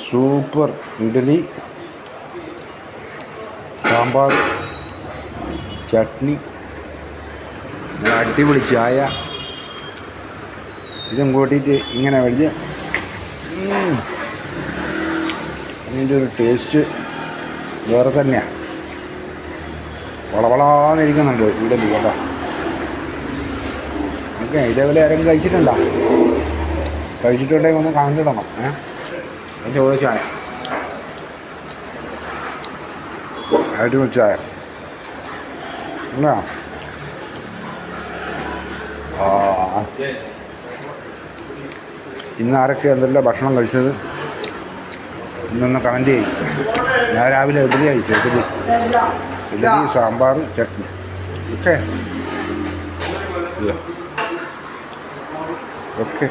Super idli, sambar, chutney, അടിപൊളി ചായ, ഇതും കൂട്ടിയിട്ട് ഇങ്ങനെ വലിയ അതിൻ്റെ ഒരു ടേസ്റ്റ് വേറെ തന്നെയാണ്. വളവളാന്നിരിക്കുന്നുണ്ട് ഇഡ്ഡലി കേട്ടോ. ഓക്കെ, ഇതേപോലെ ആരെങ്കിലും കഴിച്ചിട്ടുണ്ടോ? കഴിച്ചിട്ടുണ്ടെങ്കിൽ ഒന്ന് കാണിച്ചിടണം. അതിൻ്റെ ഓരോ ചായ അടിപൊളി ചായ അല്ല. ഇന്ന് ആരൊക്കെ എന്തെല്ലാം ഭക്ഷണം കഴിച്ചത് ഇന്നൊന്ന് കമൻറ്റ് ചെയ്യും. ഞാൻ രാവിലെ ഇഡ്ഡലി കഴിച്ചു. ഇഡ്ഡലി, സാമ്പാർ, ചട്നി. Okay okay.